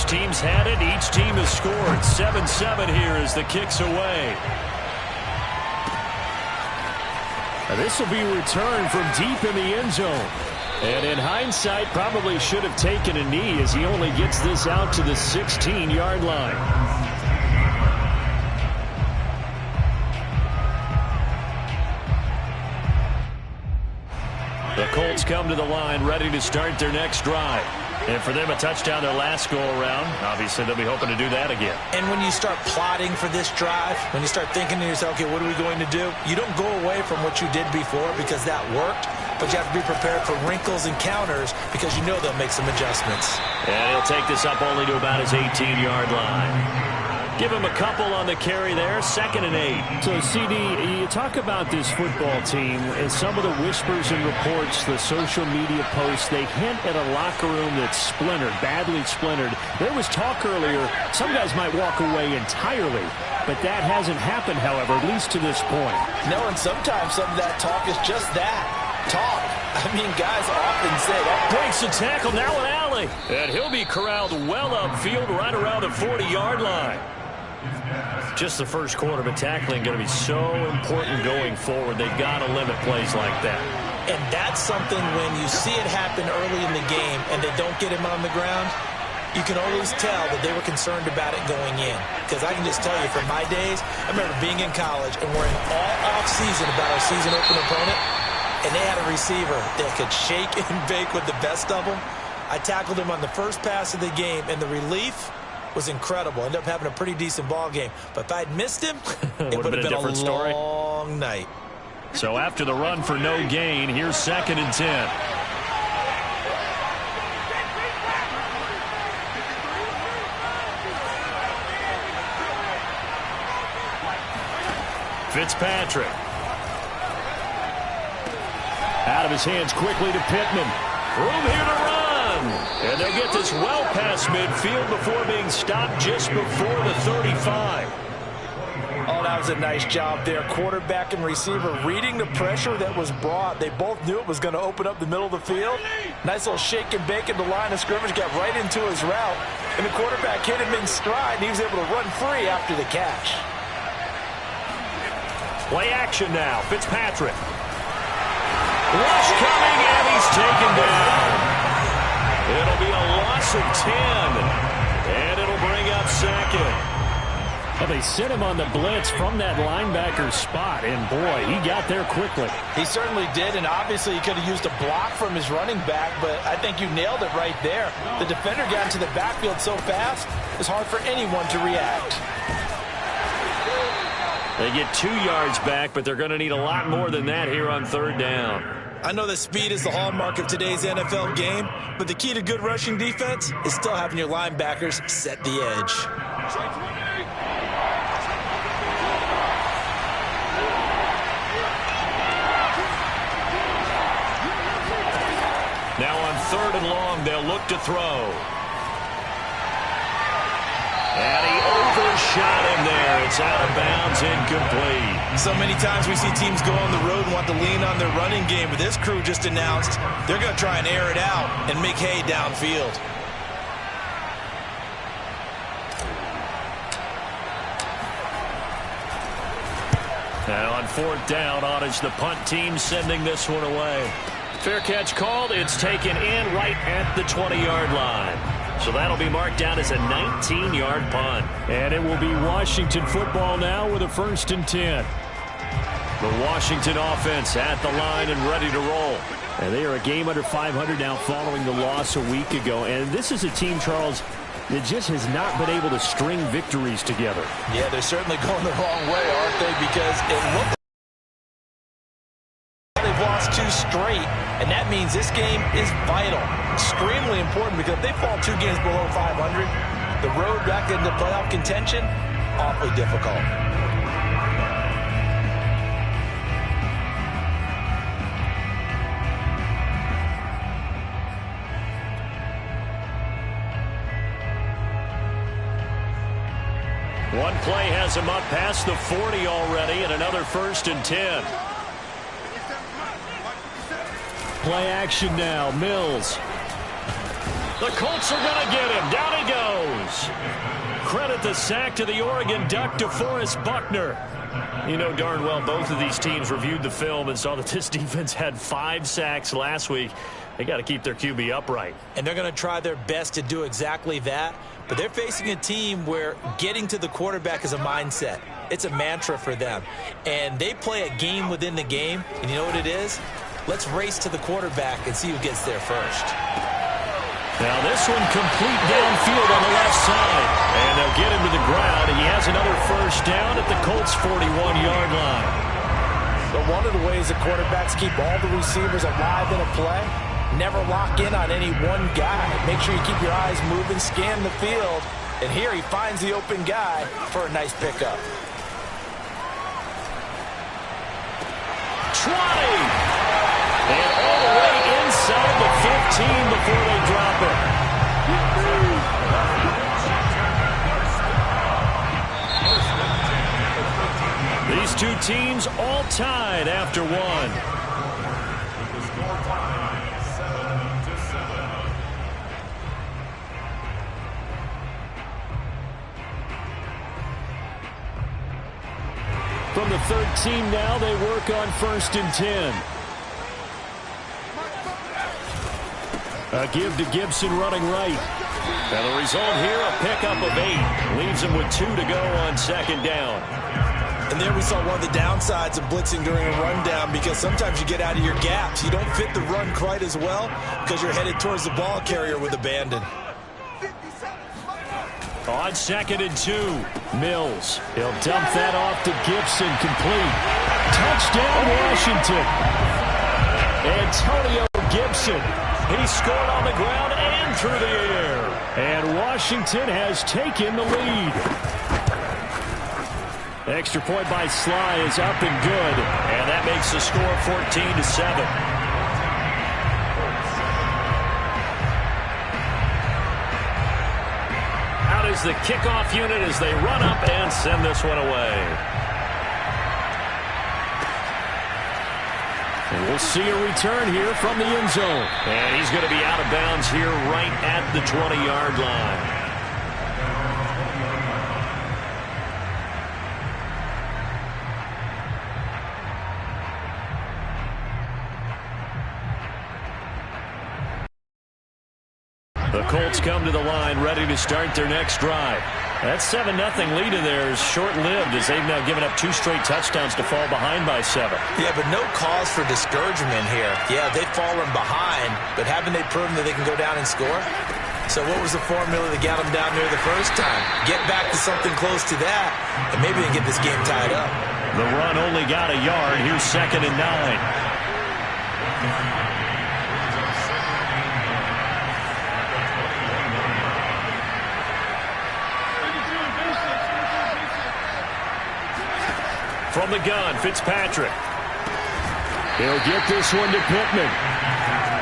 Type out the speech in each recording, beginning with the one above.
teams had it. Each team has scored. 7-7 here as the kick's away. This will be returned from deep in the end zone. And in hindsight, probably should have taken a knee as he only gets this out to the 16-yard line. The Colts come to the line ready to start their next drive. And for them, a touchdown their last go-around. Obviously, they'll be hoping to do that again. And when you start plotting for this drive, when you start thinking to yourself, okay, what are we going to do? You don't go away from what you did before because that worked. But you have to be prepared for wrinkles and counters because you know they'll make some adjustments. And he'll take this up only to about his 18-yard line. Give him a couple on the carry there, 2nd and 8. So, CD, you talk about this football team, and some of the whispers and reports, the social media posts, they hint at a locker room that's splintered, badly splintered. There was talk earlier, some guys might walk away entirely, but that hasn't happened, however, at least to this point. No, and sometimes some of that talk is just that, talk. I mean, guys often say that. Breaks the tackle, now an alley. And he'll be corralled well upfield right around the 40-yard line. Just the first quarter, but tackling going to be so important going forward. They've got to limit plays like that. And that's something when you see it happen early in the game and they don't get him on the ground, you can always tell that they were concerned about it going in. Because I can just tell you from my days, I remember being in college and worrying all off-season about our season opener opponent, and they had a receiver that could shake and bake with the best of them. I tackled him on the first pass of the game, and the relief was incredible. Ended up having a pretty decent ball game. But if I'd missed him, it would have been a different story. Long night. So after the run for no gain, here's 2nd and 10. Fitzpatrick. Out of his hands quickly to Pittman. Room here to run. And they'll get this well past midfield before being stopped just before the 35. Oh, that was a nice job there. Quarterback and receiver reading the pressure that was brought. They both knew it was going to open up the middle of the field. Nice little shake and bake in the line of scrimmage. Got right into his route. And the quarterback hit him in stride, and he was able to run free after the catch. Play action now. Fitzpatrick. Rush coming, and he's taken down. It'll be a loss of 10, and it'll bring up 2nd. Well, they sent him on the blitz from that linebacker spot, and boy, he got there quickly. He certainly did, and obviously he could have used a block from his running back, but I think you nailed it right there. The defender got into the backfield so fast, it's hard for anyone to react. They get 2 yards back, but they're going to need a lot more than that here on 3rd down. I know that speed is the hallmark of today's NFL game, but the key to good rushing defense is still having your linebackers set the edge. Now on 3rd and long, they'll look to throw. And he overshot him there. It's out of bounds, incomplete. So many times we see teams go on the road and want to lean on their running game, but this crew just announced they're going to try and air it out and make hay downfield. Now on 4th down, it's the punt team sending this one away. Fair catch called. It's taken in right at the 20-yard line. So that'll be marked down as a 19-yard punt. And it will be Washington football now with a 1st and 10. The Washington offense at the line and ready to roll. And they are a game under 500 now following the loss a week ago. And this is a team, Charles, that just has not been able to string victories together. Yeah, they're certainly going the wrong way, aren't they? Because it looked like they've lost 2 straight. And that means this game is vital, extremely important, because if they fall 2 games below 500, the road back into playoff contention, awfully difficult. One play has him up past the 40 already, and another 1st and 10. Play action now. Mills. The Colts are going to get him. Down he goes. Credit the sack to the Oregon Duck, DeForest Buckner. You know darn well both of these teams reviewed the film and saw that this defense had 5 sacks last week. They got to keep their QB upright. And they're going to try their best to do exactly that. But they're facing a team where getting to the quarterback is a mindset. It's a mantra for them. And they play a game within the game. And you know what it is? Let's race to the quarterback and see who gets there first. Now this one complete downfield on the left side. And they'll get him to the ground. And he has another first down at the Colts' 41-yard line. But one of the ways that quarterbacks keep all the receivers alive in a play, never lock in on any one guy. Make sure you keep your eyes moving, scan the field. And here he finds the open guy for a nice pickup. 20! And all the way inside the 15 before they drop it. These two teams all tied after one. From the 13 now, they work on 1st and 10. A give to Gibson running right. And the result here, a pickup of 8. Leaves him with 2 to go on 2nd down. And there we saw one of the downsides of blitzing during a rundown, because sometimes you get out of your gaps. You don't fit the run quite as well because you're headed towards the ball carrier with abandon. On 2nd and 2, Mills. He'll dump that off to Gibson, complete. Touchdown, Washington. Antonio Gibson. He scored on the ground and through the air. And Washington has taken the lead. Extra point by Sly is up and good. And that makes the score 14-7. Is the kickoff unit as they run up and send this one away. And we'll see a return here from the end zone. And he's going to be out of bounds here right at the 20-yard line. The Colts come to the line, ready to start their next drive. That 7-0 lead of theirs short-lived, as they've now given up 2 straight touchdowns to fall behind by 7. Yeah, but no cause for discouragement here. Yeah, they've fallen behind, but haven't they proven that they can go down and score? So what was the formula that got them down there the first time? Get back to something close to that, and maybe they can get this game tied up. The run only got a yard. Here's 2nd and 9. From the gun, Fitzpatrick. He'll get this one to Pittman.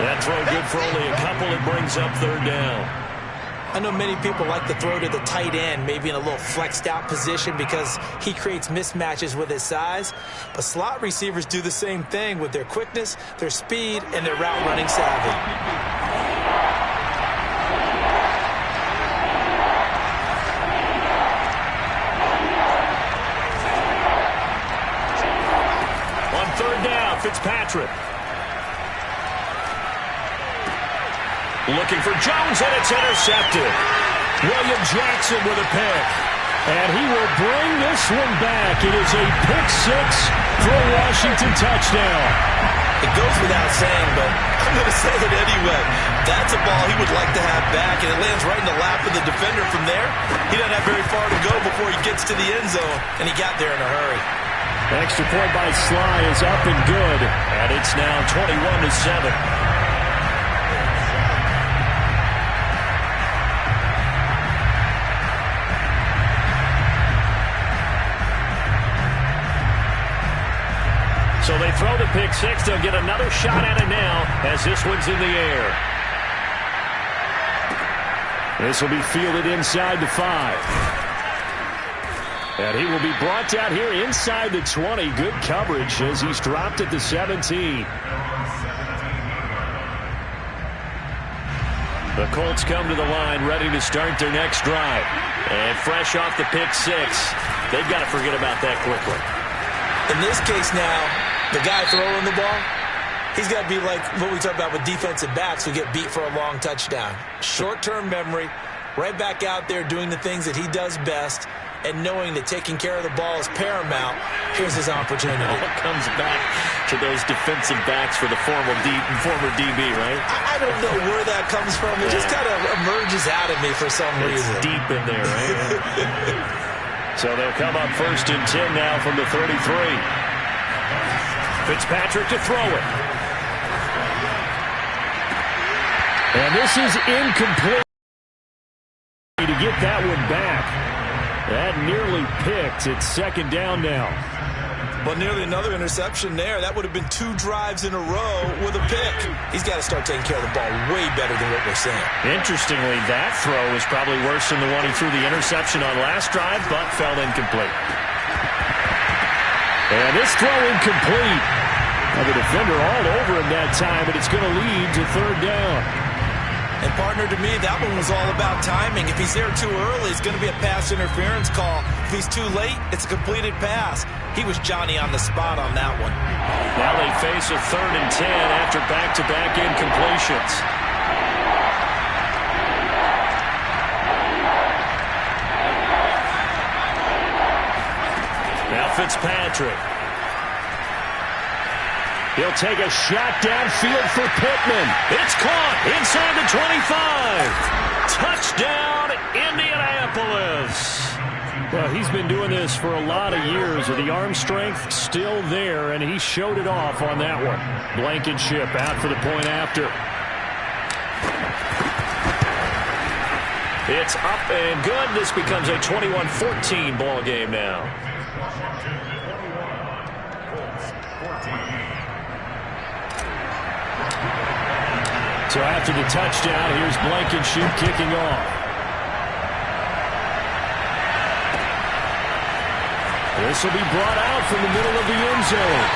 That throw good for only a couple. It brings up 3rd down. I know many people like to throw to the tight end, maybe in a little flexed out position because he creates mismatches with his size. But slot receivers do the same thing with their quickness, their speed, and their route running savvy. Fitzpatrick. Looking for Jones, and it's intercepted. William Jackson with a pick. And he will bring this one back. It is a pick 6 for a Washington touchdown. It goes without saying, but I'm going to say it anyway. That's a ball he would like to have back, and it lands right in the lap of the defender from there. He doesn't have very far to go before he gets to the end zone, and he got there in a hurry. Extra point by Sly is up and good. And it's now 21-7. So they throw the pick 6. They'll get another shot at it now as this one's in the air. This will be fielded inside the 5. And he will be brought down here inside the 20. Good coverage as he's dropped at the 17. The Colts come to the line ready to start their next drive. And fresh off the pick six, they've got to forget about that quickly. In this case now, the guy throwing the ball, he's got to be like what we talk about with defensive backs who get beat for a long touchdown. Short-term memory, right back out there doing the things that he does best, and knowing that taking care of the ball is paramount. Here's his opportunity. It all comes back to those defensive backs for the former DB, right? I don't know where that comes from. It just kind of emerges out of me for some reason. It's deep in there, right? So they'll come up 1st and 10 now from the 33. Fitzpatrick to throw it. And this is incomplete to get that one back. That nearly picked. It's 2nd down now. But nearly another interception there. That would have been 2 drives in a row with a pick. He's got to start taking care of the ball way better than what we're seeing. Interestingly, that throw was probably worse than the one he threw the interception on last drive, but fell incomplete. And this throw incomplete. Now the defender all over him that time, but it's going to lead to 3rd down. And, partner, to me, that one was all about timing. If he's there too early, it's going to be a pass interference call. If he's too late, it's a completed pass. He was Johnny on the spot on that one. Now they face a 3rd and 10 after back-to-back incompletions. Now Fitzpatrick. He'll take a shot downfield for Pittman. It's caught inside the 25. Touchdown, Indianapolis. Well, he's been doing this for a lot of years. The arm strength still there, and he showed it off on that one. Blankenship out for the point after. It's up and good. This becomes a 21-14 ball game now. So after the touchdown, here's Blankenship kicking off. This will be brought out from the middle of the end zone.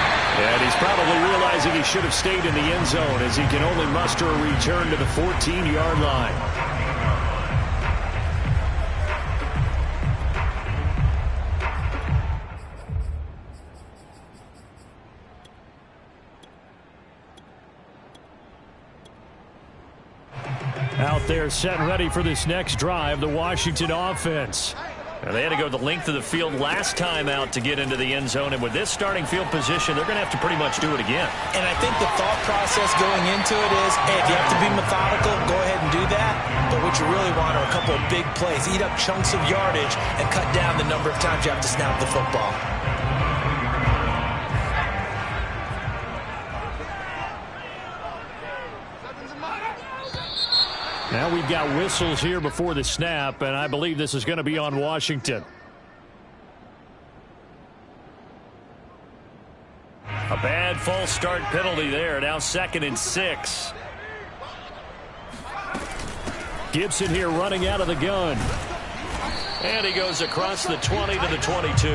And he's probably realizing he should have stayed in the end zone as he can only muster a return to the 14-yard line. Out there set and ready for this next drive, the Washington offense. Now they had to go the length of the field last time out to get into the end zone, and with this starting field position, they're going to have to pretty much do it again. And I think the thought process going into it is, hey, if you have to be methodical, go ahead and do that. But what you really want are a couple of big plays. Eat up chunks of yardage and cut down the number of times you have to snap the football. Now we've got whistles here before the snap, and I believe this is going to be on Washington. A bad false start penalty there. Now 2nd and 6. Gibson here running out of the gun. And he goes across the 20 to the 22.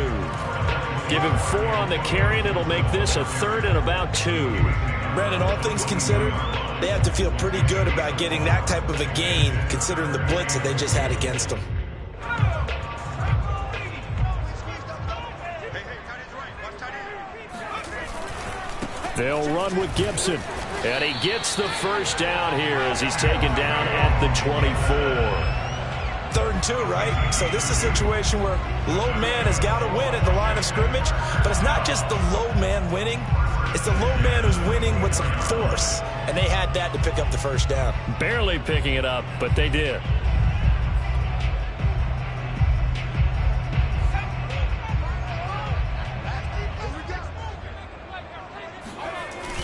Give him 4 on the carry, and it'll make this a 3rd and about 2. Brandon, all things considered, they have to feel pretty good about getting that type of a gain, considering the blitz that they just had against them. They'll run with Gibson. And he gets the first down here as he's taken down at the 24. 3rd and 2, right? So this is a situation where low man has got to win at the line of scrimmage, but it's not just the low man winning. It's the low man who's winning with some force, and they had that to pick up the first down. Barely picking it up, but they did.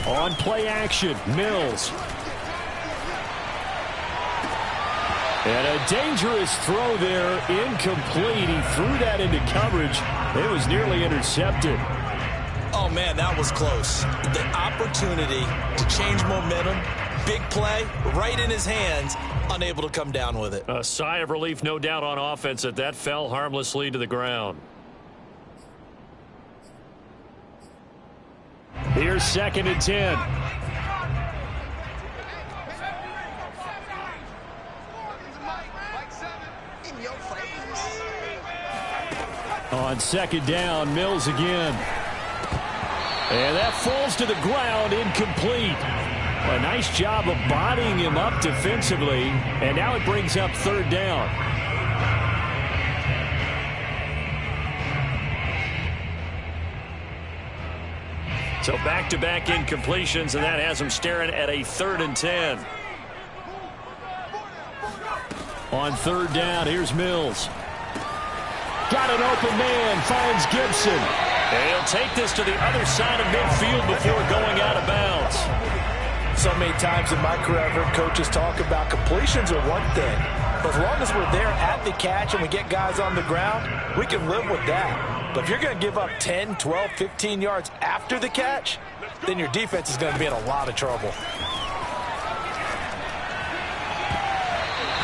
On play action, Mills. And a dangerous throw there, incomplete. He threw that into coverage. It was nearly intercepted. Oh, man, that was close. The opportunity to change momentum, big play, right in his hands, unable to come down with it. A sigh of relief, no doubt, on offense that fell harmlessly to the ground. Here's 2nd and 10. On second down, Mills again. And that falls to the ground, incomplete. A nice job of bodying him up defensively, and now it brings up third down. So back-to-back incompletions, and that has him staring at a 3rd and 10. On third down, here's Mills. Got an open man, finds Gibson. And he'll take this to the other side of midfield before going out of bounds. So many times in my career, I've heard coaches talk about completions are one thing. But as long as we're there at the catch and we get guys on the ground, we can live with that. But if you're going to give up 10, 12, 15 yards after the catch, then your defense is going to be in a lot of trouble.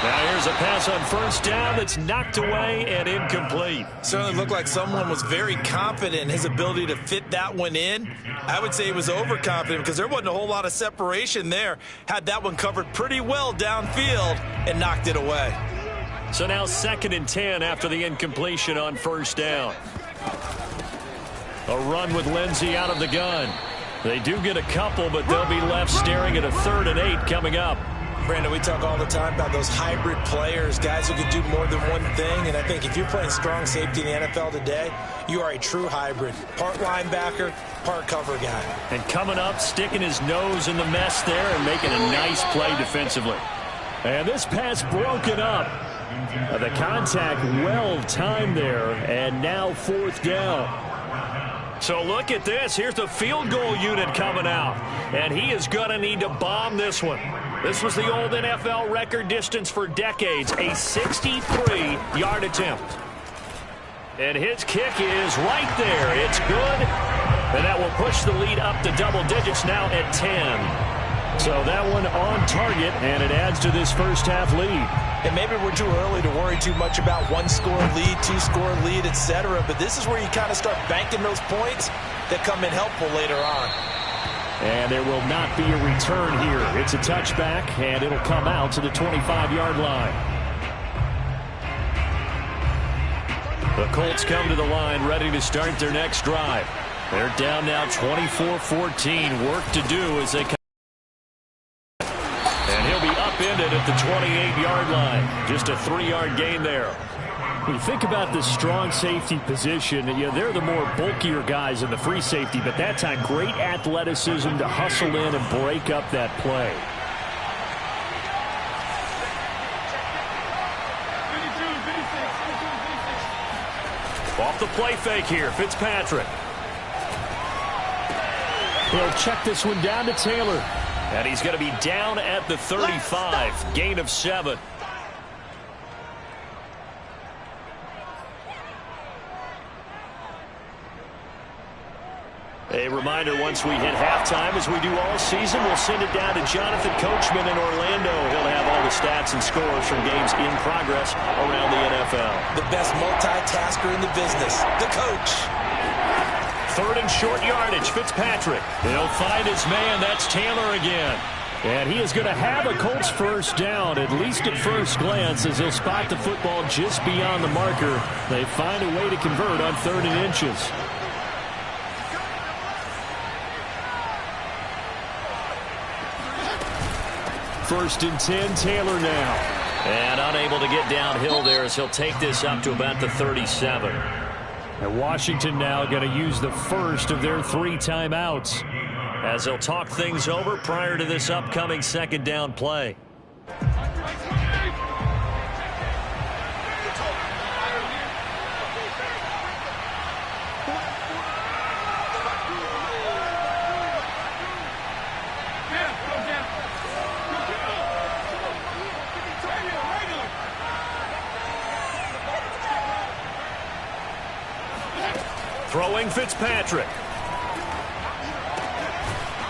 Now here's a pass on first down that's knocked away and incomplete. Certainly looked like someone was very confident in his ability to fit that one in. I would say he was overconfident because there wasn't a whole lot of separation there. Had that one covered pretty well downfield and knocked it away. So now 2nd and 10 after the incompletion on first down. A run with Lindsey out of the gun. They do get a couple, but they'll be left staring at a 3rd and 8 coming up. Brandon, we talk all the time about those hybrid players, guys who can do more than one thing. And I think if you're playing strong safety in the NFL today, you are a true hybrid. Part linebacker, part cover guy. And coming up, sticking his nose in the mess there and making a nice play defensively. And this pass broken up. The contact well timed there, and now 4th down. So look at this. Here's the field goal unit coming out. And he is going to need to bomb this one. This was the old NFL record distance for decades, a 63-yard attempt. And his kick is right there. It's good. And that will push the lead up to double digits now at 10. So that one on target, and it adds to this first half lead. And maybe we're too early to worry too much about 1-score lead, 2-score lead, etc. But this is where you kind of start banking those points that come in helpful later on. And there will not be a return here. It's a touchback, and it'll come out to the 25-yard line. The Colts come to the line ready to start their next drive. They're down now 24-14. Work to do as they come. And he'll be upended at the 28-yard line. Just a 3-yard gain there. When you think about the strong safety position, they're the more bulkier guys in the free safety, but that time great athleticism to hustle in and break up that play. Off the play fake here, Fitzpatrick. He'll check this one down to Taylor. And he's going to be down at the 35, gain of 7. A reminder, once we hit halftime, as we do all season, we'll send it down to Jonathan Coachman in Orlando. He'll have all the stats and scores from games in progress around the NFL. The best multitasker in the business, the coach. 3rd and short yardage, Fitzpatrick. He'll find his man. That's Taylor again. And he is going to have a Colts first down, at least at first glance, as he'll spot the football just beyond the marker. They find a way to convert on 3rd and inches. First and 10, Taylor now. And unable to get downhill there as he'll take this up to about the 37. And Washington now going to use the first of their 3 timeouts, as they'll talk things over prior to this upcoming 2nd down play. Throwing Fitzpatrick.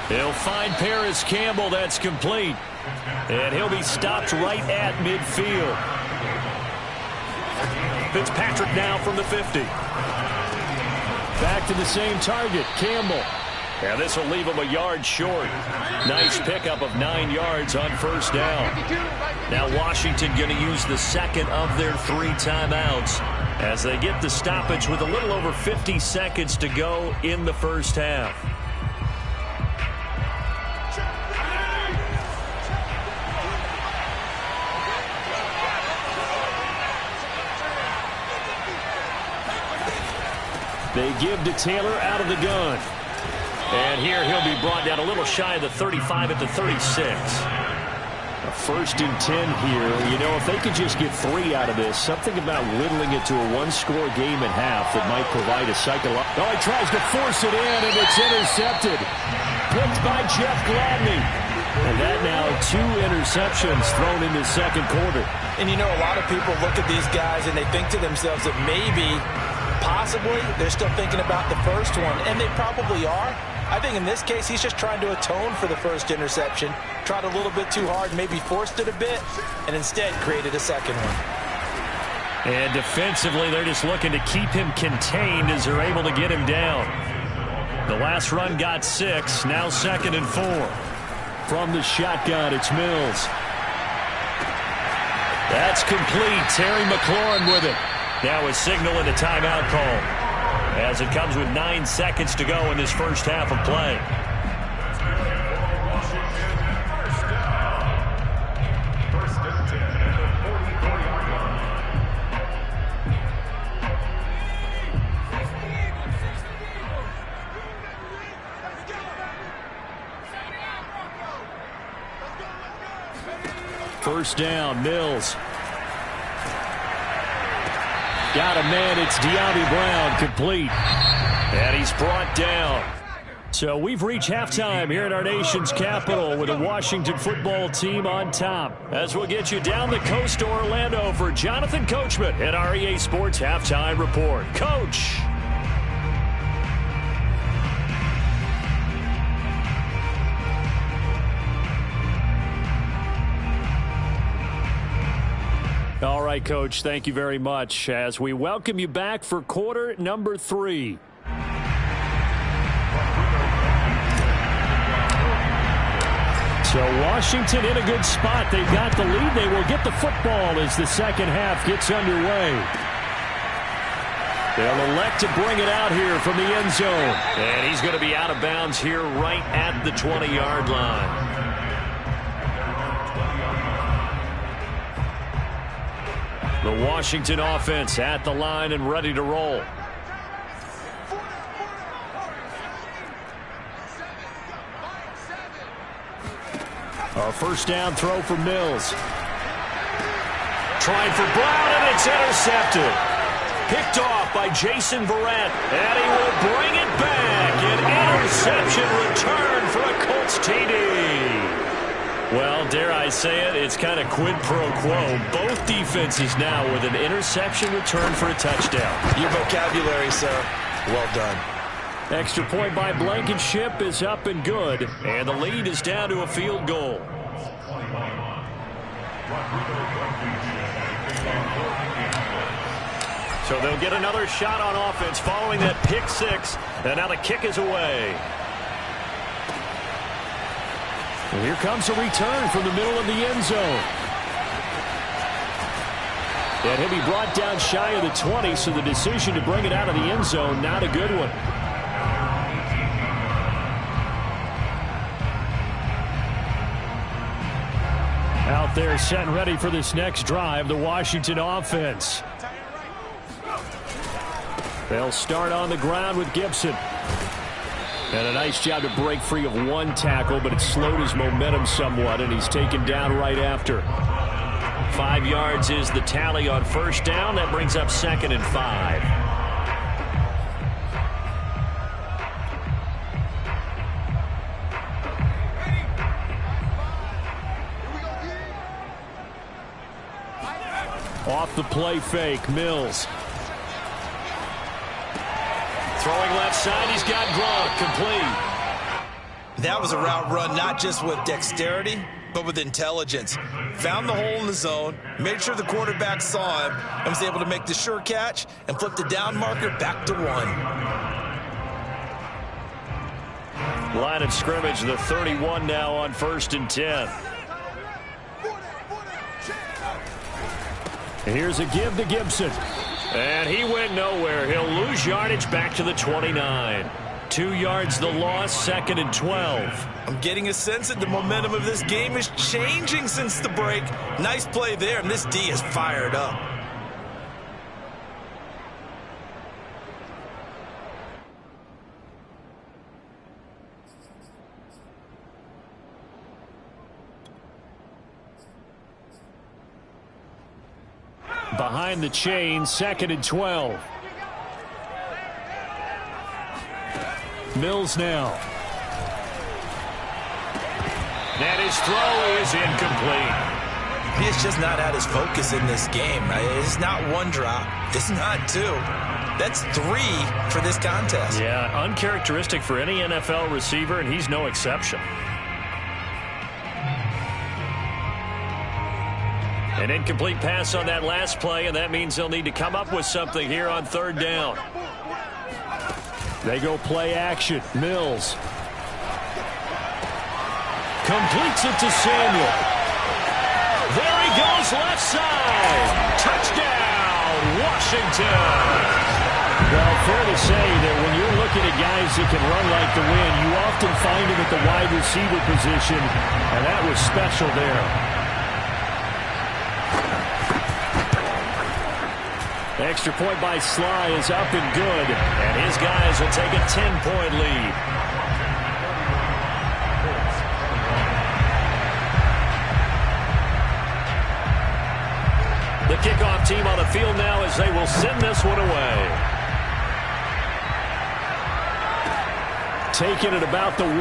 He'll find Paris Campbell. That's complete. And he'll be stopped right at midfield. Fitzpatrick now from the 50. Back to the same target, Campbell. And this will leave him a yard short. Nice pickup of 9 yards on first down. Now Washington going to use the second of their 3 timeouts. as they get the stoppage with a little over 50 seconds to go in the first half. They give to Taylor out of the gun. And here he'll be brought down a little shy of the 35 at the 36. A 1st and 10 here. You know, if they could just get 3 out of this, something about whittling it to a one-score game at half that might provide a psychological... Oh, he tries to force it in, and it's intercepted. Picked by Jeff Gladney. And that now 2 interceptions thrown in the second quarter. And you know, a lot of people look at these guys and they think to themselves that maybe, possibly, they're still thinking about the first one, and they probably are. I think in this case, he's just trying to atone for the first interception, tried a little bit too hard, maybe forced it a bit, and instead created a second one. And defensively, they're just looking to keep him contained as they're able to get him down. The last run got 6, now 2nd and 4. From the shotgun, it's Mills. That's complete. Terry McLaurin with it. Now a signal and a timeout call, as it comes with 9 seconds to go in this first half of play. First down, Mills. Got a man, it's De'Ami Brown, complete. And he's brought down. So we've reached halftime here in our nation's capital with the Washington football team on top. As we'll get you down the coast to Orlando for Jonathan Coachman at our EA Sports Halftime Report. Coach. All right, Coach, thank you very much as we welcome you back for quarter number 3. So Washington in a good spot. They've got the lead. They will get the football as the second half gets underway. They'll elect to bring it out here from the end zone. And he's going to be out of bounds here right at the 20-yard line. The Washington offense at the line and ready to roll. A first down throw for Mills. Trying for Brown, and it's intercepted. Picked off by Jason Verrett, and he will bring it back. An interception return for a Colts TD. Well, dare I say it, it's kind of quid pro quo. Both defenses now with an interception return for a touchdown. Your vocabulary, sir. Well done. Extra point by Blankenship is up and good. And the lead is down to a field goal. So they'll get another shot on offense following that pick 6. And now the kick is away. And here comes a return from the middle of the end zone. And he'll be brought down shy of the 20, so the decision to bring it out of the end zone, not a good one. Out there set and ready for this next drive, the Washington offense. They'll start on the ground with Gibson. And a nice job to break free of one tackle, but it slowed his momentum somewhat, and he's taken down right after. 5 yards is the tally on first down. That brings up 2nd and 5. Off the play fake, Mills. Throwing left side, he's got Gronk, complete. That was a route run not just with dexterity, but with intelligence. Found the hole in the zone, made sure the quarterback saw him, and was able to make the sure catch and flip the down marker back to 1. Line of scrimmage, the 31 now on 1st and 10. Here's a give to Gibson. And he went nowhere. He'll lose yardage back to the 29. 2 yards the loss, 2nd and 12. I'm getting a sense that the momentum of this game is changing since the break. Nice play there, and this D is fired up. Behind the chain, 2nd and 12. Mills now. And his throw is incomplete. He's just not at his focus in this game. It's not one drop. It's not two. That's 3 for this contest. Yeah, uncharacteristic for any NFL receiver, and he's no exception. An incomplete pass on that last play, and that means they'll need to come up with something here on 3rd down. They go play action. Mills completes it to Samuel. There he goes, left side. Touchdown, Washington. Well, fair to say that when you're looking at guys that can run like the wind, you often find them at the wide receiver position, and that was special there. Extra point by Sly is up and good, and his guys will take a 10-point lead. The kickoff team on the field now as they will send this one away. Taking it about the 1.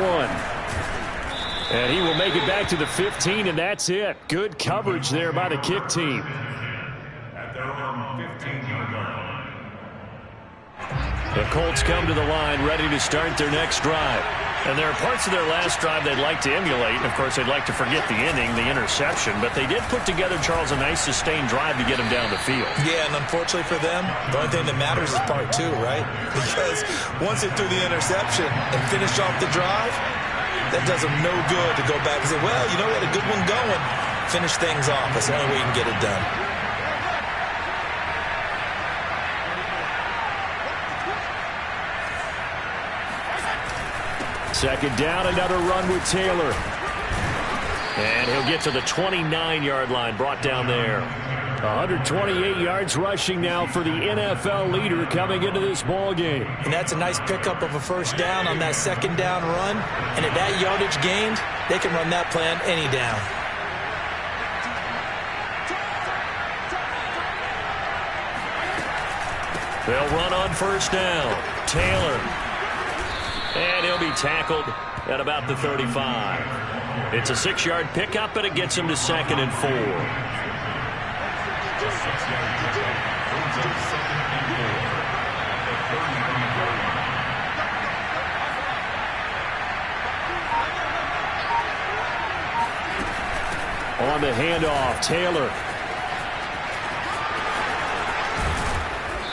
And he will make it back to the 15, and that's it. Good coverage there by the kick team. The Colts come to the line ready to start their next drive. And there are parts of their last drive they'd like to emulate. And, of course, they'd like to forget the inning, the interception. But they did put together, Charles, a nice sustained drive to get them down the field. Yeah, and unfortunately for them, the only thing that matters is part 2, right? Because once they threw the interception and finished off the drive, that does them no good to go back and say, well, you know what, a good one going. Finish things off. That's the only way you can get it done. Second down, another run with Taylor. And he'll get to the 29-yard line, brought down there. 128 yards rushing now for the NFL leader coming into this ball game. And that's a nice pickup of a 1st down on that 2nd down run. And at that yardage gained, they can run that play on any down. They'll run on 1st down. Taylor. And he'll be tackled at about the 35. It's a 6-yard pickup, and it gets him to 2nd and 4. On the handoff, Taylor.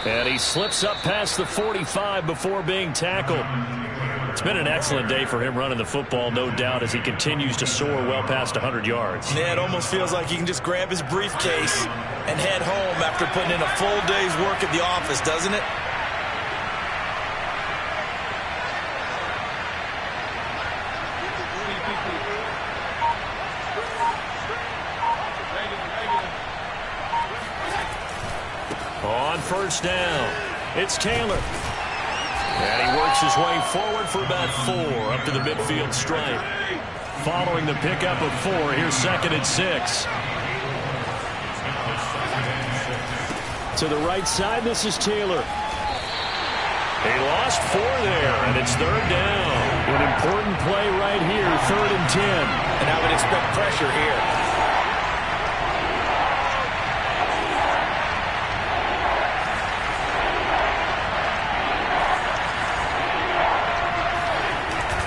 And he slips up past the 45 before being tackled. It's been an excellent day for him running the football, no doubt, as he continues to soar well past 100 yards. Yeah, it almost feels like he can just grab his briefcase and head home after putting in a full day's work at the office, doesn't it? On 1st down, it's Taylor. And he works his way forward for about 4 up to the midfield stripe. Following the pickup of 4, here's 2nd and 6. To the right side, this is Taylor. He lost 4 there, and it's 3rd down. An important play right here, 3rd and 10. And I would expect pressure here.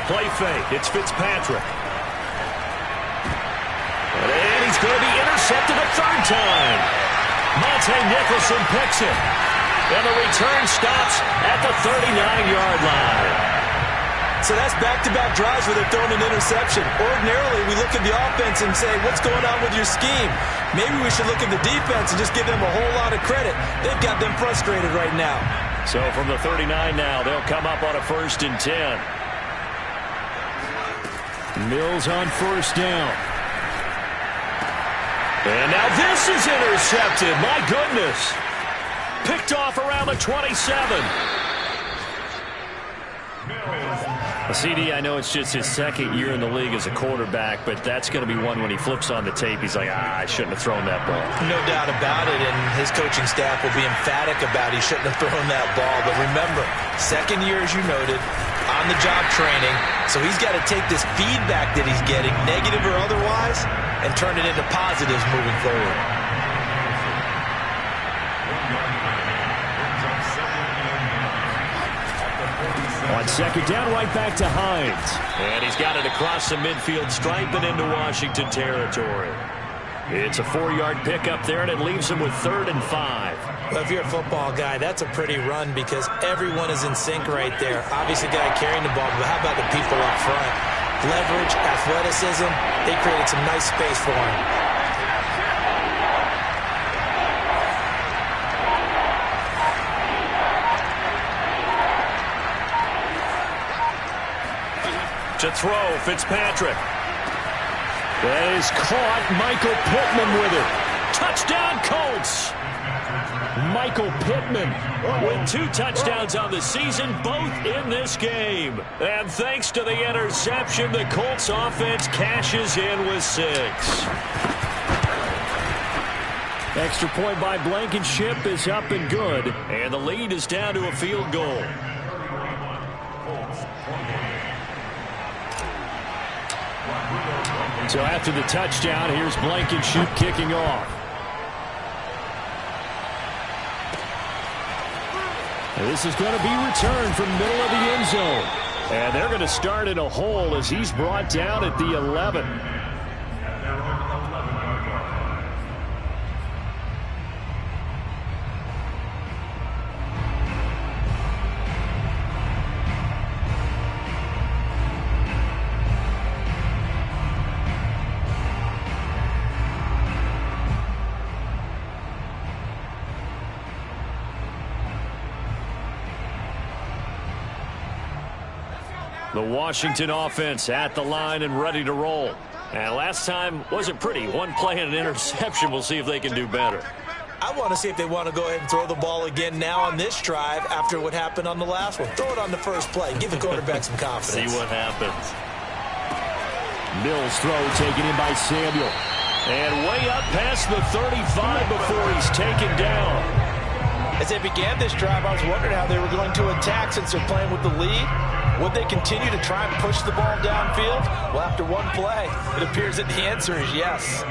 Play fake. It's Fitzpatrick. And he's going to be intercepted a 3rd time. Monte Nicholson picks it. And the return stops at the 39-yard line. So that's back-to-back drives where they're throwing an interception. Ordinarily, we look at the offense and say, what's going on with your scheme? Maybe we should look at the defense and just give them a whole lot of credit. They've got them frustrated right now. So from the 39 now, they'll come up on a 1st and 10. Mills on 1st down. And now this is intercepted. My goodness. Picked off around the 27. CD, I know it's just his 2nd year in the league as a quarterback, but that's going to be one when he flips on the tape. He's like, I shouldn't have thrown that ball. No doubt about it, and his coaching staff will be emphatic about he shouldn't have thrown that ball. But remember, 2nd year, as you noted, on-the-job training, so he's got to take this feedback that he's getting, negative or otherwise, and turn it into positives moving forward. On 2nd down, right back to Hines. And he's got it across the midfield stripe and into Washington territory. It's a 4-yard pickup there, and it leaves him with 3rd and 5. Well, if you're a football guy, that's a pretty run because everyone is in sync right there. Obviously, the guy carrying the ball, but how about the people up front? Leverage, athleticism, they created some nice space for him. To throw, Fitzpatrick. That is caught. Michael Pittman with it. Touchdown, Colts. Michael Pittman with 2 touchdowns on the season, both in this game. And thanks to the interception, the Colts offense cashes in with 6. Extra point by Blankenship is up and good. And the lead is down to a field goal. So after the touchdown, here's Blankenship kicking off. And this is going to be returned from middle of the end zone. And they're going to start in a hole as he's brought down at the 11. The Washington offense at the line and ready to roll. And last time wasn't pretty. 1 play and an interception. We'll see if they can do better. I want to see if they want to go ahead and throw the ball again now on this drive after what happened on the last one. Throw it on the first play. Give the quarterback some confidence. See what happens. Mills throw taken in by Samuel. And way up past the 35 before he's taken down. As they began this drive, I was wondering how they were going to attack since they're playing with the lead. Would they continue to try and push the ball downfield? Well, after 1 play, it appears that the answer is yes.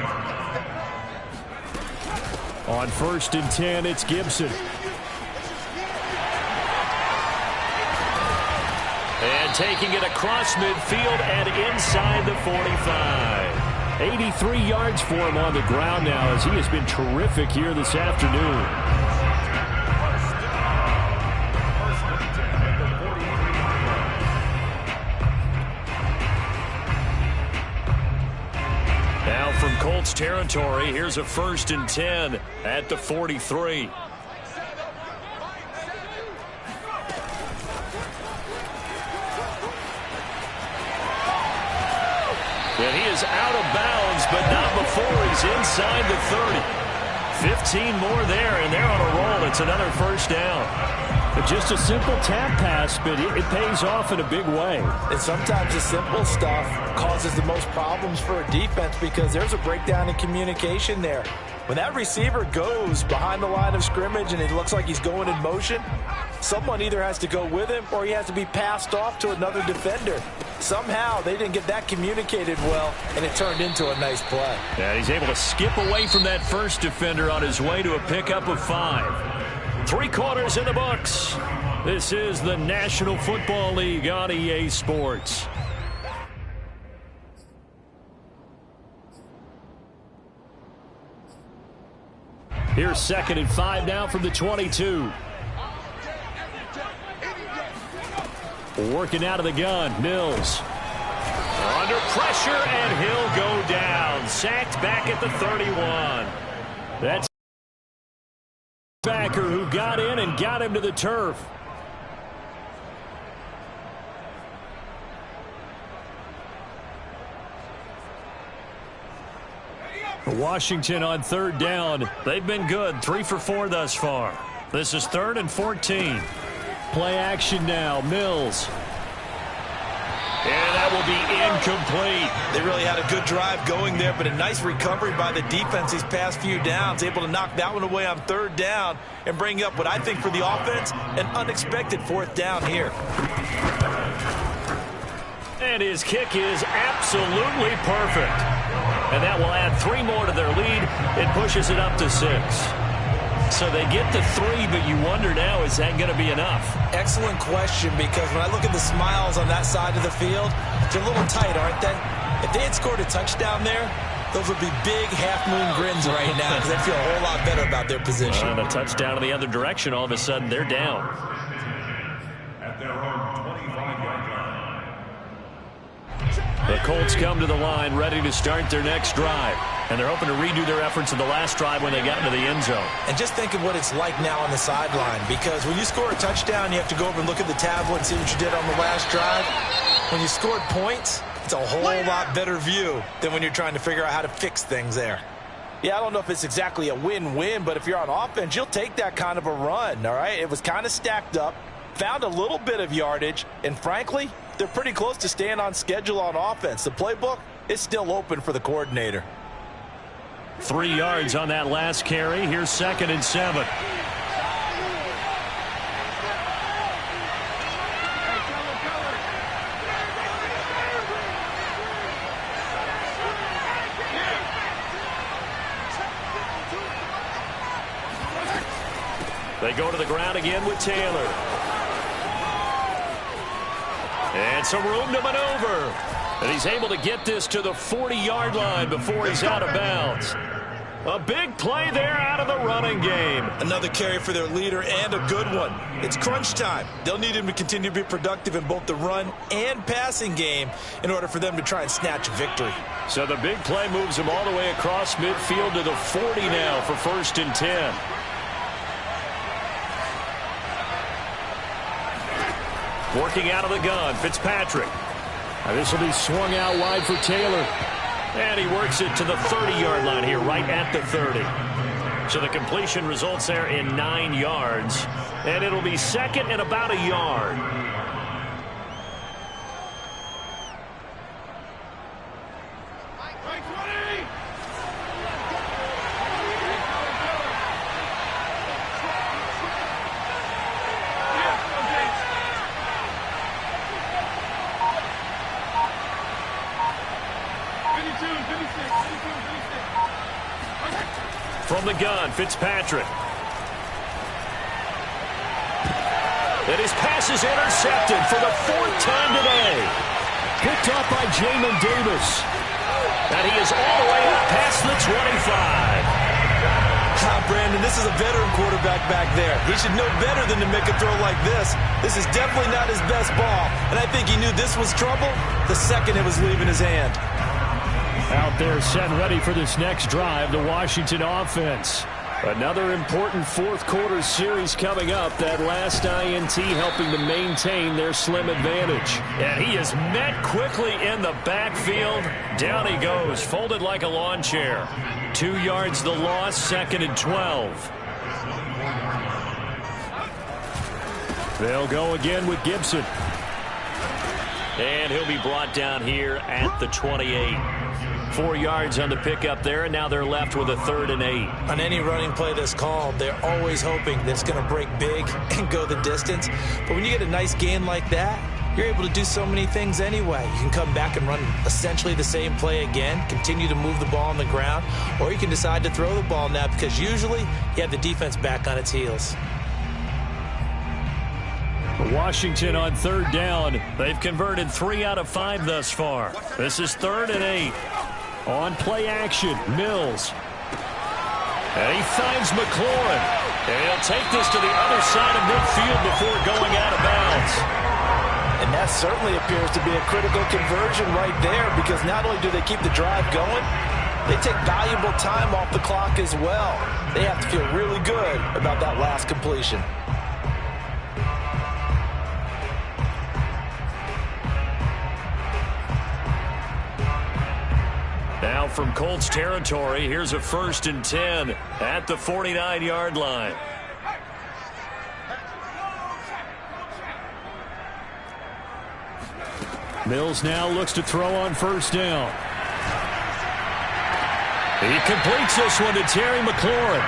On 1st and 10, it's Gibson. And taking it across midfield and inside the 45. 83 yards for him on the ground now as he has been terrific here this afternoon. From Colts territory, here's a 1st and 10 at the 43. And he is out of bounds, but not before he's inside the 30. 15 more there, and they're on a roll. It's another 1st down. Just a simple tap pass, but it pays off in a big way. And sometimes the simple stuff causes the most problems for a defense because there's a breakdown in communication there. When that receiver goes behind the line of scrimmage and it looks like he's going in motion, someone either has to go with him or he has to be passed off to another defender. Somehow they didn't get that communicated well, and it turned into a nice play. Yeah, he's able to skip away from that first defender on his way to a pickup of 5. 3 quarters in the books. This is the National Football League on EA Sports. Here's 2nd and 5 now from the 22. Working out of the gun, Mills. Under pressure, and he'll go down. Sacked back at the 31. That's backer who got in and got him to the turf. Washington on third down. They've been good, 3 for 4 thus far. This is 3rd and 14. Play action now, Mills. And that will be incomplete. They really had a good drive going there, but a nice recovery by the defense these past few downs. Able to knock that one away on third down and bring up what I think for the offense, an unexpected 4th down here. And his kick is absolutely perfect. And that will add 3 more to their lead. It pushes it up to 6. So they get to 3, but you wonder now, is that going to be enough? Excellent question, because when I look at the smiles on that side of the field, they're a little tight, aren't they? If they had scored a touchdown there, those would be big half-moon grins right now, because they feel a whole lot better about their position. And a touchdown in the other direction, all of a sudden they're down. At their own 25-yard line. The Colts come to the line ready to start their next drive. And they're hoping to redo their efforts in the last drive when they got into the end zone. And just think of what it's like now on the sideline, because when you score a touchdown, you have to go over and look at the tablet and see what you did on the last drive. When you scored points, it's a whole lot better view than when you're trying to figure out how to fix things there. Yeah, I don't know if it's exactly a win-win, but if you're on offense, you'll take that kind of a run, all right? It was kind of stacked up, found a little bit of yardage, and frankly, they're pretty close to staying on schedule on offense. The playbook is still open for the coordinator. 3 yards on that last carry. Here's 2nd and 7. They go to the ground again with Taylor. And some room to maneuver. And he's able to get this to the 40-yard line before he's out of bounds. A big play there out of the running game. Another carry for their leader, and a good one. It's crunch time. They'll need him to continue to be productive in both the run and passing game in order for them to try and snatch a victory. So the big play moves him all the way across midfield to the 40 now for 1st and 10. Working out of the gun, Fitzpatrick. This will be swung out wide for Taylor. And he works it to the 30-yard line here, right at the 30. So the completion results there in 9 yards. And it'll be 2nd and about a yard. From the gun, Fitzpatrick. And his pass is intercepted for the 4th time today. Picked off by Jamin Davis. And he is all the way up past the 25. Brandon, this is a veteran quarterback back there. He should know better than to make a throw like this. This is definitely not his best ball. And I think he knew this was trouble the second it was leaving his hand. Out there set ready for this next drive, the Washington offense. Another important 4th quarter series coming up. That last INT helping to maintain their slim advantage. And he is met quickly in the backfield. Down he goes, folded like a lawn chair. 2 yards the loss, 2nd and 12. They'll go again with Gibson. And he'll be brought down here at the 28. 4 yards on the pickup there, and now they're left with a 3rd and 8. On any running play that's called, they're always hoping that it's going to break big and go the distance. But when you get a nice gain like that, you're able to do so many things anyway. You can come back and run essentially the same play again, continue to move the ball on the ground, or you can decide to throw the ball now because usually you have the defense back on its heels. Washington on 3rd down. They've converted 3 out of 5 thus far. This is 3rd and 8. On play action, Mills. And he finds McLaurin. And he'll take this to the other side of midfield before going out of bounds. And that certainly appears to be a critical conversion right there, because not only do they keep the drive going, they take valuable time off the clock as well. They have to feel really good about that last completion. Now from Colts territory, here's a 1st and 10 at the 49-yard line. Mills now looks to throw on 1st down. He completes this one to Terry McLaurin,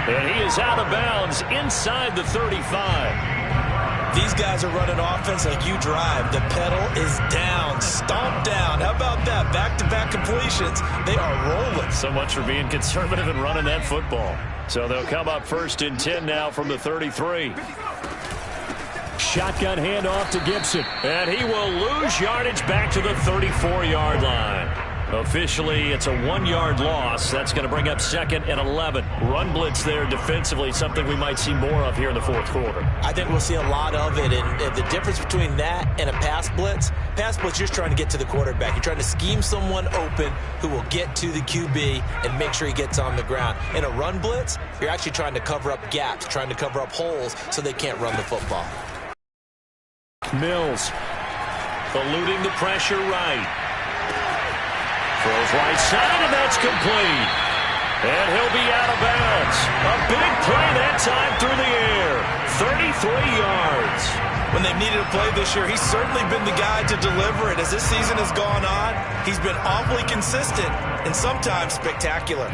and he is out of bounds inside the 35. These guys are running offense like you drive. The pedal is down, stomped down. How about that? Back-to-back completions. They are rolling. So much for being conservative and running that football. So they'll come up 1st and 10 now from the 33. Shotgun handoff to Gibson. And he will lose yardage back to the 34-yard line. Officially, it's a 1-yard loss. That's going to bring up 2nd and 11. Run blitz there defensively, something we might see more of here in the 4th quarter. I think we'll see a lot of it. And the difference between that and a pass blitz, you're just trying to get to the quarterback. You're trying to scheme someone open who will get to the QB and make sure he gets on the ground. In a run blitz, you're actually trying to cover up gaps, trying to cover up holes so they can't run the football. Mills eluding the pressure right. Throws right side, and that's complete. And he'll be out of bounds. A big play that time through the air. 33 yards. When they've needed a play this year, he's certainly been the guy to deliver it. As this season has gone on, he's been awfully consistent and sometimes spectacular.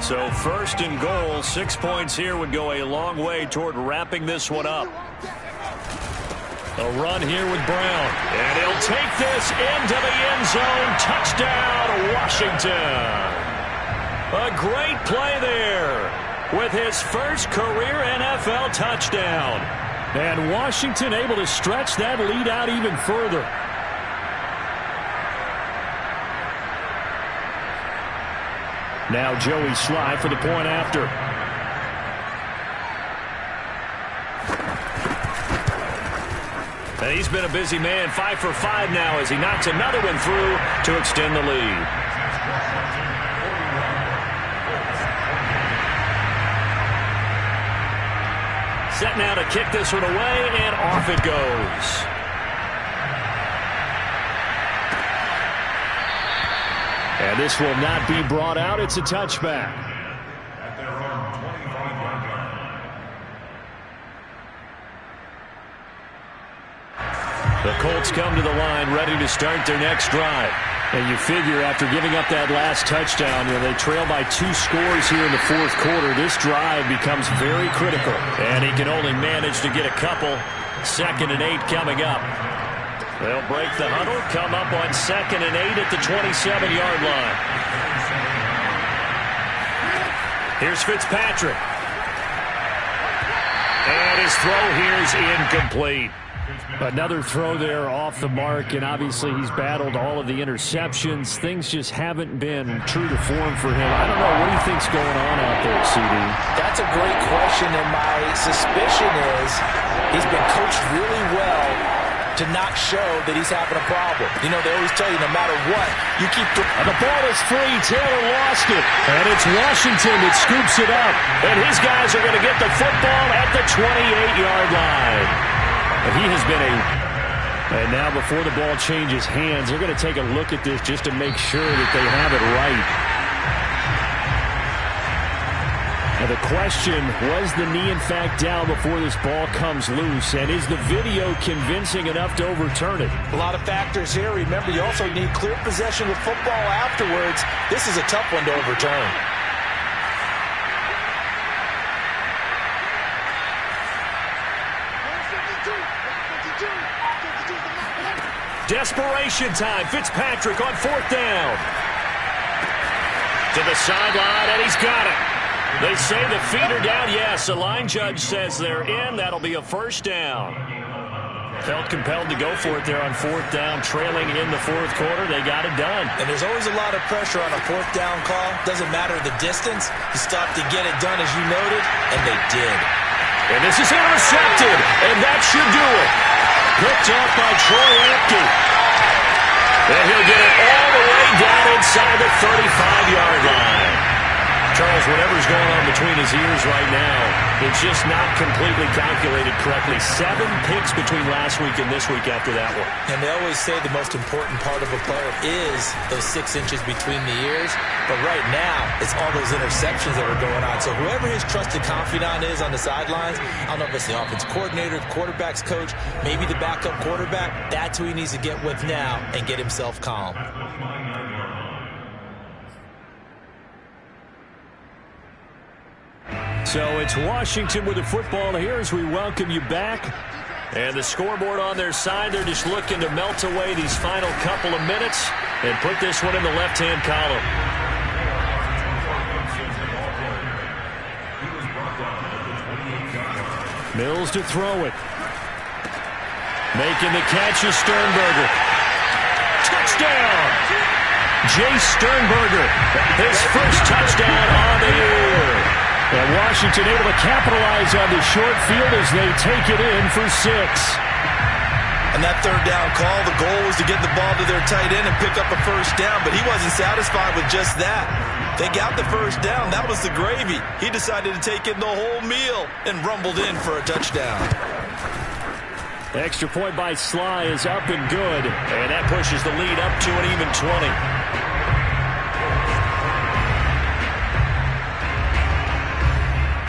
So 1st and goal, 6 points here would go a long way toward wrapping this one up. A run here with Brown. And he'll take this into the end zone. Touchdown, Washington. A great play there with his first career NFL touchdown. And Washington able to stretch that lead out even further. Now Joey Sly for the point after. And he's been a busy man, 5 for 5 now as he knocks another one through to extend the lead. Set now to kick this one away, and off it goes. And this will not be brought out. It's a touchback. At their own 25-yard line. The Colts come to the line ready to start their next drive. And you figure after giving up that last touchdown, they trail by 2 scores here in the 4th quarter. This drive becomes very critical. And he can only manage to get a couple. 2nd and 8 coming up. They'll break the huddle, come up on 2nd and 8 at the 27-yard line. Here's Fitzpatrick. And his throw here is incomplete. Another throw there off the mark, and obviously he's battled all of the interceptions. Things just haven't been true to form for him. I don't know. What do you think's going on out there, CD? That's a great question, and my suspicion is he's been coached really well to not show that he's having a problem. You know, they always tell you no matter what, you keep... And the ball is free. Taylor lost it. And it's Washington that scoops it up. And his guys are going to get the football at the 28-yard line. And he has been and now before the ball changes hands, they're going to take a look at this just to make sure that they have it right. Now the question, was the knee in fact down before this ball comes loose? And is the video convincing enough to overturn it? A lot of factors here. Remember, you also need clear possession of football afterwards. This is a tough one to overturn. Desperation time. Fitzpatrick on 4th down. To the sideline, and he's got it. They say the feet are down. Yes, the line judge says they're in. That'll be a 1st down. Felt compelled to go for it there on 4th down, trailing in the 4th quarter. They got it done. And there's always a lot of pressure on a 4th down call. Doesn't matter the distance. You stop to get it done, as you noted, and they did. And this is intercepted, and that should do it. picked up by Troy Apke. And he'll get it all the way down inside the 35-yard line. Charles, whatever's going on between his ears right now, it's just not completely calculated correctly. 7 picks between last week and this week after that one. And they always say the most important part of a player is those 6 inches between the ears. But right now, it's all those interceptions that are going on. So whoever his trusted confidant is on the sidelines, I don't know if it's the offense coordinator, the quarterback's coach, maybe the backup quarterback, that's who he needs to get with now and get himself calm. So it's Washington with the football here as we welcome you back. And the scoreboard on their side, they're just looking to melt away these final couple of minutes and put this one in the left-hand column. Mills to throw it. Making the catch is Sternberger. Touchdown! Jay Sternberger, his first touchdown on the year. And Washington able to capitalize on the short field as they take it in for 6. And that third down call, the goal was to get the ball to their tight end and pick up a first down, but he wasn't satisfied with just that. They got the first down. That was the gravy. He decided to take in the whole meal and rumbled in for a touchdown. Extra point by Sly is up and good. And that pushes the lead up to an even 20.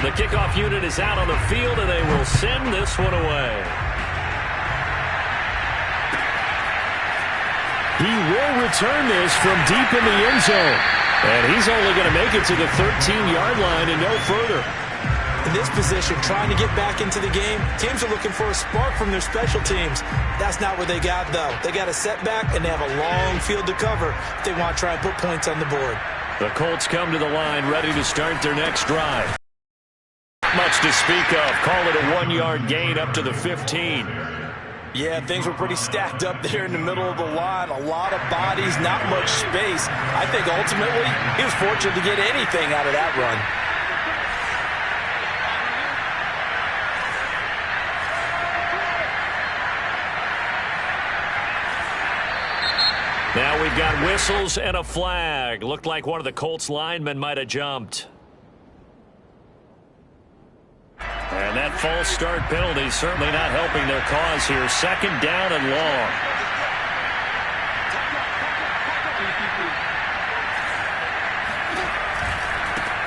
The kickoff unit is out on the field, and they will send this one away. He will return this from deep in the end zone. And he's only going to make it to the 13-yard line and no further. In this position, trying to get back into the game, teams are looking for a spark from their special teams. That's not what they got, though. They got a setback, and they have a long field to cover if they want to try and put points on the board. The Colts come to the line ready to start their next drive. Much to speak of. Call it a 1-yard gain up to the 15. Yeah, things were pretty stacked up there in the middle of the line. A lot of bodies, not much space. I think ultimately he was fortunate to get anything out of that run. Now we've got whistles and a flag. Looked like one of the Colts linemen might have jumped. And that false start penalty certainly not helping their cause here. 2nd down and long.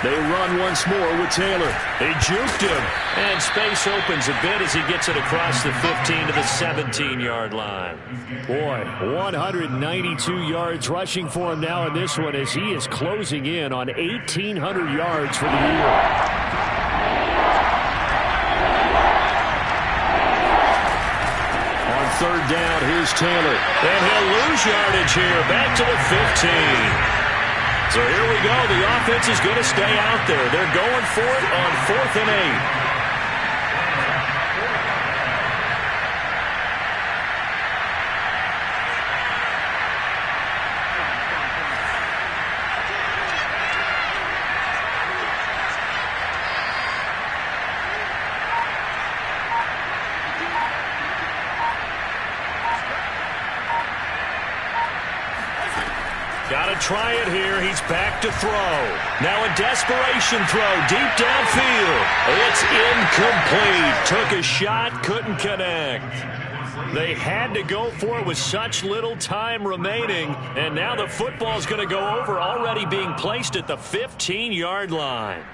They run once more with Taylor. They juked him. And space opens a bit as he gets it across the 15 to the 17-yard line. Boy, 192 yards rushing for him now in this one as he is closing in on 1,800 yards for the year. Third down, here's Taylor. And he'll lose yardage here, back to the 15. So here we go. The offense is going to stay out there. They're going for it on 4th and 8. Got to try it here. He's back to throw. Now a desperation throw deep downfield. It's incomplete. Took a shot, couldn't connect. They had to go for it with such little time remaining, and now the football's going to go over, already being placed at the 15-yard line.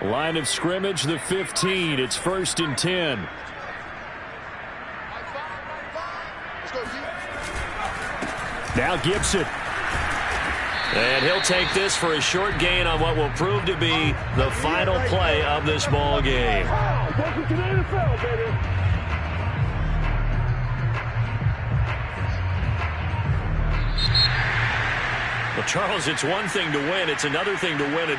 Line of scrimmage, the 15. It's 1st and 10. Now Gibson. And he'll take this for a short gain on what will prove to be the final play of this ball game. Well, Charles, it's one thing to win. It's another thing to win it.